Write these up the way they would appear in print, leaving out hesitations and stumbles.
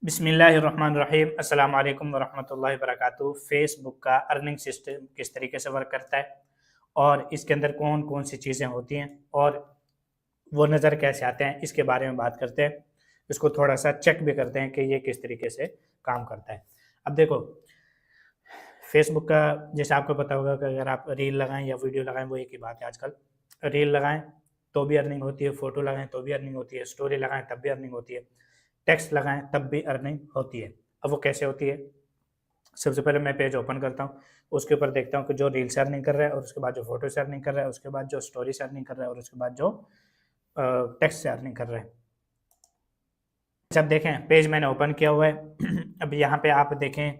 बिस्मिल्लाहिर्रहमानिर्रहीम अस्सलाम वालेकुम वरहमतुल्लाहि वबरकातुहू। फेसबुक का अर्निंग सिस्टम किस तरीके से वर्क करता है और इसके अंदर कौन कौन सी चीज़ें होती हैं और वो नज़र कैसे आते हैं, इसके बारे में बात करते हैं। इसको थोड़ा सा चेक भी करते हैं कि ये किस तरीके से काम करता है। अब देखो, फेसबुक का जैसे आपको पता होगा कि अगर आप रील लगाएं या वीडियो लगाएं वो एक ही बात है। आजकल रील लगाएं तो भी अर्निंग होती है, फोटो लगाएं तो भी अर्निंग होती है, स्टोरी लगाएं तब भी अर्निंग होती है, टेक्स्ट लगाएं तब भी अर्निंग होती है। अब वो कैसे होती है? सबसे पहले मैं पेज ओपन करता हूँ, उसके ऊपर देखता हूँ कि जो रील से अर्निंग कर रहा है और उसके बाद जो फोटो से अर्निंग कर रहा है, उसके बाद जो स्टोरी से अर्निंग कर रहा है और उसके बाद जो टेक्स्ट से अर्निंग कर रहा है। जब देखें पेज मैंने ओपन किया हुआ है अब यहाँ पे आप देखें,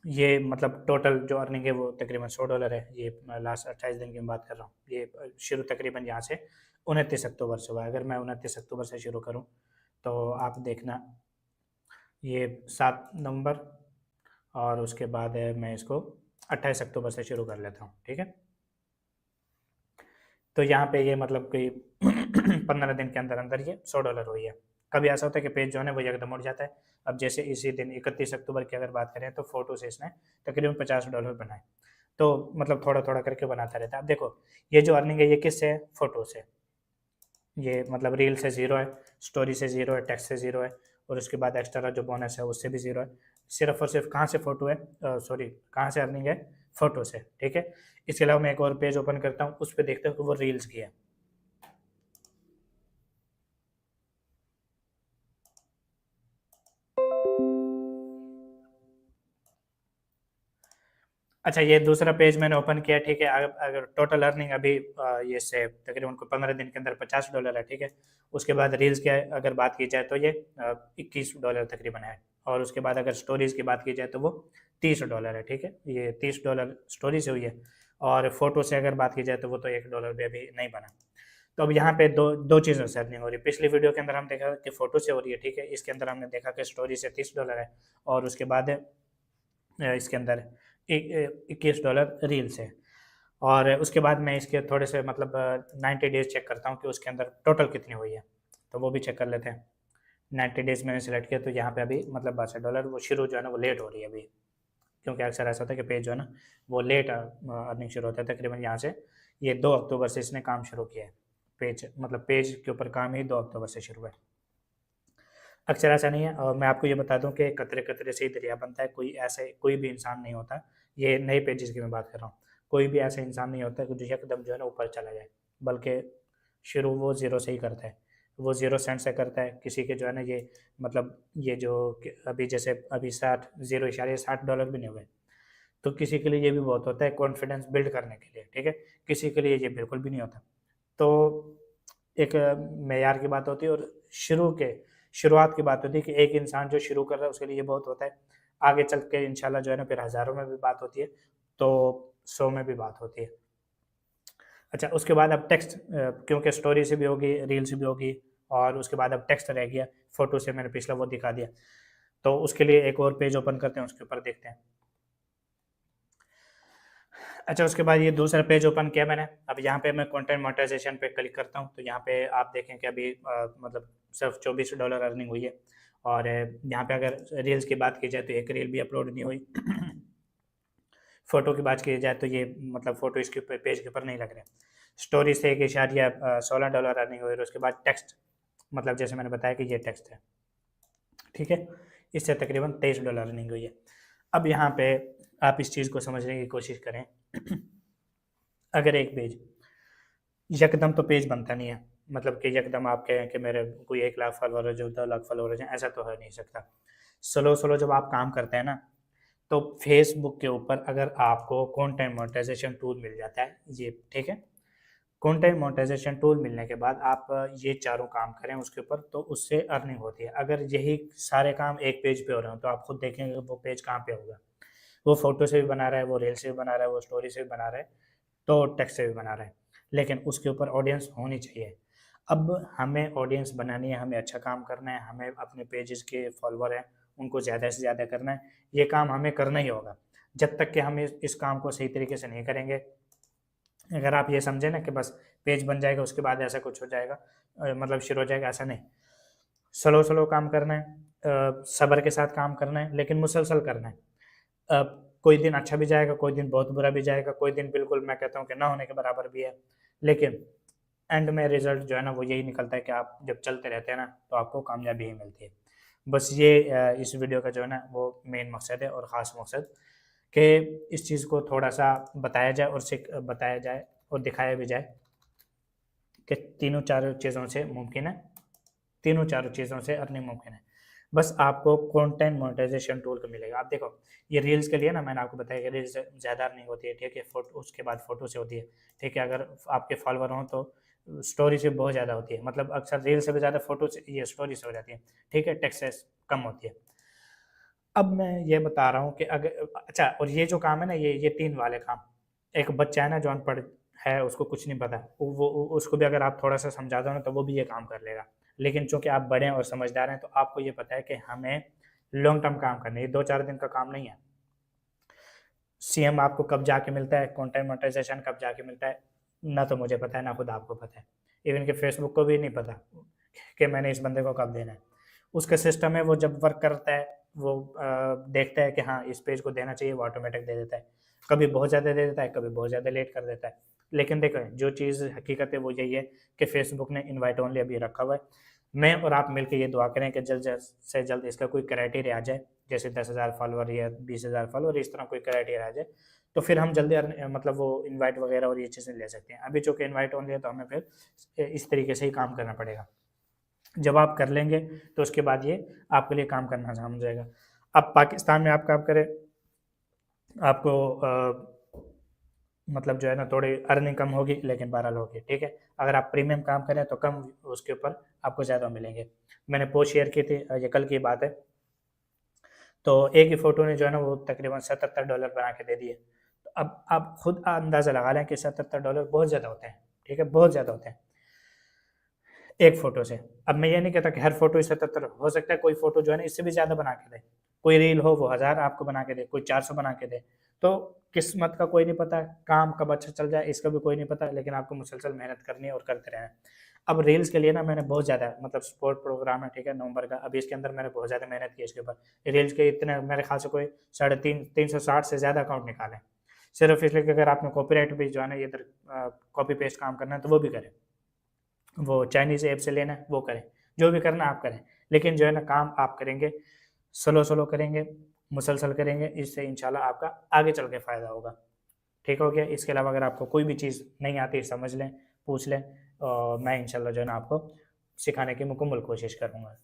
ये मतलब टोटल जो अर्निंग है वो तकरीबन $100 है। ये लास्ट 28 दिन की मैं बात कर रहा हूँ। ये शुरू तकरीबन यहाँ से 29 अक्टूबर से हुआ है। अगर मैं 29 अक्टूबर से शुरू करूँ तो आप देखना, ये 7 नवंबर और उसके बाद मैं इसको 28 अक्टूबर से शुरू कर लेता हूँ। ठीक है, तो यहाँ पे ये मतलब कि 15 दिन के अंदर अंदर ये $100 हुई है। कभी ऐसा होता है कि पेज जो है ना वो एकदम उड़ जाता है। अब जैसे इसी दिन 31 अक्टूबर की अगर बात करें तो फोटो से इसने तकरीबन $50 बनाए, तो मतलब थोड़ा थोड़ा करके बनाता रहता है। अब देखो, ये जो अर्निंग है ये किससे है? फोटो से। ये मतलब रील से ज़ीरो है, स्टोरी से ज़ीरो है, टेक्स्ट से ज़ीरो है और उसके बाद एक्स्ट्रा जो बोनस है उससे भी ज़ीरो है। सिर्फ और सिर्फ कहाँ से फोटो है, सॉरी कहाँ से अर्निंग है? फोटो से। ठीक है, इसके अलावा मैं एक और पेज ओपन करता हूँ, उस पर देखता हूँ कि वो रील्स की है। अच्छा, ये दूसरा पेज मैंने ओपन किया। ठीक है, अगर टोटल अर्निंग अभी ये से तकरीबन को 15 दिन के अंदर $50 है। ठीक है, उसके बाद रील्स की अगर बात की जाए तो ये $21 तकरीबन है और उसके बाद अगर स्टोरीज की बात की जाए तो वो $30 है। ठीक है, ये $30 स्टोरी से हुई है और फोटो से अगर बात की जाए तो वो तो $1 भी अभी नहीं बना। तो अब यहाँ पे दो दो चीज़ों से अर्निंग हो रही है। पिछली वीडियो के अंदर हम देखा कि फोटो से हो रही है। ठीक है, इसके अंदर हमने देखा कि स्टोरी से $30 है और उसके बाद इसके अंदर $21 रील से। और उसके बाद मैं इसके थोड़े से मतलब 90 डेज चेक करता हूँ कि उसके अंदर टोटल कितनी हुई है, तो वो भी चेक कर लेते हैं। 90 डेज मैंने सेलेक्ट किया तो यहाँ पे अभी मतलब $62 वो शुरू जो है ना वो लेट हो रही है अभी, क्योंकि अक्सर ऐसा होता है कि पेज जो है ना वो लेट अर्निंग शुरू होता है। तकरीबन यहाँ से ये 2 अक्टूबर से इसने काम शुरू किया है। पेज मतलब पेज के ऊपर काम ही 2 अक्टूबर से शुरू है। अक्सर ऐसा नहीं है और मैं आपको ये बता दूं कि कतरे कतरे से ही दरिया बनता है। कोई ऐसे कोई भी इंसान नहीं होता, ये नए पेजेस की मैं बात कर रहा हूँ, कोई भी ऐसा इंसान नहीं होता कि जो एकदम जो है ना ऊपर चला जाए, बल्कि शुरू वो ज़ीरो से ही करता है। वो 0 सेंट से करता है। किसी के जो है ना ये मतलब ये जो अभी जैसे अभी 60 भी नहीं हुए, तो किसी के लिए ये भी बहुत होता है कॉन्फिडेंस बिल्ड करने के लिए। ठीक है, किसी के लिए ये बिल्कुल भी नहीं होता। तो एक मेयार की बात होती है और शुरुआत की बात होती है कि एक इंसान जो शुरू कर रहा है उसके लिए ये बहुत होता है। आगे चल के इंशाल्लाह जो है ना फिर हज़ारों में भी बात होती है, तो 100 में भी बात होती है। अच्छा, उसके बाद अब टेक्स्ट, क्योंकि स्टोरी से भी होगी, रील से भी होगी और उसके बाद अब टेक्स्ट रह गया। फ़ोटो से मैंने पिछला वो दिखा दिया, तो उसके लिए एक और पेज ओपन करते हैं, उसके ऊपर देखते हैं। अच्छा, उसके बाद ये दूसरा पेज ओपन किया मैंने। अब यहाँ पे मैं कंटेंट मोनेटाइजेशन पे क्लिक करता हूँ, तो यहाँ पे आप देखें कि अभी मतलब सिर्फ $24 अर्निंग हुई है और यहाँ पे अगर रील्स की बात की जाए तो एक रील भी अपलोड नहीं हुई। फोटो की बात की जाए तो ये मतलब फोटो इसके ऊपर पेज के ऊपर नहीं लग रहे। स्टोरी से 1.16 अर्निंग हुई और उसके बाद टेक्स्ट, मतलब जैसे मैंने बताया कि ये टेक्स्ट है। ठीक है, इससे तकरीबन $23 अर्निंग हुई है। अब यहाँ पे आप इस चीज़ को समझने की कोशिश करें। अगर एक पेज यकदम तो पेज बनता नहीं है, मतलब कि यकदम आप कहें कि मेरे कोई 1 लाख फॉलोअर है, 2 लाख फॉलोअर हैं, ऐसा तो हो नहीं सकता। स्लो स्लो जब आप काम करते हैं ना, तो फेसबुक के ऊपर अगर आपको कंटेंट मोनेटाइजेशन टूल मिल जाता है, ये ठीक है, कंटेंट मोनेटाइजेशन टूल मिलने के बाद आप ये चारों काम करें उसके ऊपर, तो उससे अर्निंग होती है। अगर यही सारे काम एक पेज पे हो रहे हो तो आप खुद देखेंगे वो पेज कहाँ पे होगा। वो फोटो से भी बना रहा है, वो रील से भी बना रहा है, वो स्टोरी से भी बना रहा है, तो टेक्स्ट से भी बना रहा है, लेकिन उसके ऊपर ऑडियंस होनी चाहिए। अब हमें ऑडियंस बनानी है, हमें अच्छा काम करना है, हमें अपने पेजेस के फॉलोअर हैं उनको ज़्यादा से ज़्यादा करना है। ये काम हमें करना ही होगा। जब तक कि हम इस काम को सही तरीके से नहीं करेंगे, अगर आप ये समझे ना कि बस पेज बन जाएगा उसके बाद ऐसा कुछ हो जाएगा, मतलब शुरू हो जाएगा, ऐसा नहीं। स्लो स्लो काम करना है, सब्र के साथ काम करना है, लेकिन मुसलसल करना है। कोई दिन अच्छा भी जाएगा, कोई दिन बहुत बुरा भी जाएगा, कोई दिन बिल्कुल मैं कहता हूँ कि ना होने के बराबर भी है, लेकिन एंड में रिजल्ट जो है ना वो यही निकलता है कि आप जब चलते रहते हैं ना तो आपको कामयाबी ही मिलती है। बस ये इस वीडियो का जो है ना वो मेन मकसद है और ख़ास मकसद, कि इस चीज़ को थोड़ा सा बताया जाए और बताया जाए और दिखाया भी जाए कि तीनों चारों चीज़ों से मुमकिन है, तीनों चारों चीज़ों से अर्निंग मुमकिन है। बस आपको कंटेंट मोनेटाइजेशन टूल का मिलेगा। आप देखो, ये रील्स के लिए ना मैंने आपको बताया कि रील्स से ज़्यादा अर्निंग होती है, ठीक है? फोटो उसके बाद फ़ोटो से होती है, ठीक है? अगर आपके फॉलोवर हों तो स्टोरी से बहुत ज़्यादा होती है, मतलब अक्सर रील से भी ज़्यादा फ़ोटो से, ये स्टोरी से हो जाती है, ठीक है? टेक्स्ट से कम होती है। अब मैं ये बता रहा हूँ कि अगर अच्छा, और ये जो काम है ना, ये 3 वाले काम, एक बच्चा है ना जो अनपढ़ है, उसको कुछ नहीं पता, वो उसको भी अगर आप थोड़ा-सा समझा दो ना तो वो भी ये काम कर लेगा। लेकिन चूँकि आप बड़े हैं और समझदार हैं तो आपको ये पता है कि हमें लॉन्ग टर्म काम करना है, ये 2-4 दिन का काम नहीं है। सीएम आपको कब जाके मिलता है, कंटेंट मोनेटाइजेशन कब जाके मिलता है, ना तो मुझे पता है, ना खुद आपको पता है। इवन कि फेसबुक को भी नहीं पता कि मैंने इस बंदे को कब देना है। उसका सिस्टम है, वो जब वर्क करता है, वो देखता है कि हाँ, इस पेज को देना चाहिए, वो ऑटोमेटिक दे देता है। कभी बहुत ज़्यादा दे देता है, कभी बहुत ज़्यादा लेट कर देता है। लेकिन देखो, जो चीज़ हकीकत है वो यही है कि फेसबुक ने इनवाइट ओनली अभी रखा हुआ है। मैं और आप मिलके ये दुआ करें कि जल्द से जल्द इसका कोई क्राइटेरिया आ जाए, जैसे 10,000 फॉलोवर या 20,000 फॉलोवर, इस तरह कोई क्राइटेरिया आ जाए, तो फिर हम जल्दी मतलब वो इनवाइट वगैरह और ये चीज़ें ले सकते हैं। अभी चूँकि इनवाइट ओनली है तो हमें फिर इस तरीके से ही काम करना पड़ेगा। जब आप कर लेंगे तो उसके बाद ये आपके लिए काम करना आसान हो जाएगा। अब पाकिस्तान में आप काम करें, आपको मतलब जो है ना थोड़ी अर्निंग कम होगी, लेकिन बहरहाल होगी, ठीक है? अगर आप प्रीमियम काम करें तो कम, उसके ऊपर आपको ज़्यादा मिलेंगे। मैंने पोस्ट शेयर की थी, ये कल की बात है। तो एक ही फ़ोटो ने जो है ना वो तकरीबन $77 बना के दे दिए। तो अब आप खुद अंदाज़ा लगा लें कि $77 बहुत ज़्यादा होते हैं, ठीक है? बहुत ज़्यादा होते हैं, एक फ़ोटो से। अब मैं ये नहीं कहता कि हर फ़ोटो ही 77, हो सकता है कोई फ़ोटो जो है ना इससे भी ज़्यादा बना के दे। कोई रील हो वो 1000 आपको बना के दे, कोई 400 बना के दे। तो किस्मत का कोई नहीं पता, काम कब अच्छा चल जाए इसका भी कोई नहीं पता, लेकिन आपको मुसलसल मेहनत करनी है और करते रहना है। अब रील्स के लिए ना मैंने बहुत ज़्यादा, मतलब स्पोर्ट प्रोग्राम है, ठीक है, नवंबर का, अभी इसके अंदर मैंने बहुत ज़्यादा मेहनत की इसके ऊपर। रील्स के इतने मेरे ख्याल से कोई 350 से ज़्यादा अकाउंट निकाले। सिर्फ इसलिए कि अगर आपने कॉपीराइट भी जो है ना इधर कॉपी पेस्ट काम करना है तो वो भी करें। वो चाइनीज़ ऐप से लेना है वो करें, जो भी करना है आप करें। लेकिन जो है ना काम आप करेंगे, स्लो-स्लो करेंगे, मुसलसल करेंगे, इससे इंशाल्लाह आपका आगे चल के फ़ायदा होगा। ठीक हो गया? इसके अलावा अगर आपको कोई भी चीज़ नहीं आती समझ लें, पूछ लें, और मैं इंशाल्लाह जो है ना आपको सिखाने की मुकम्मल कोशिश करूँगा।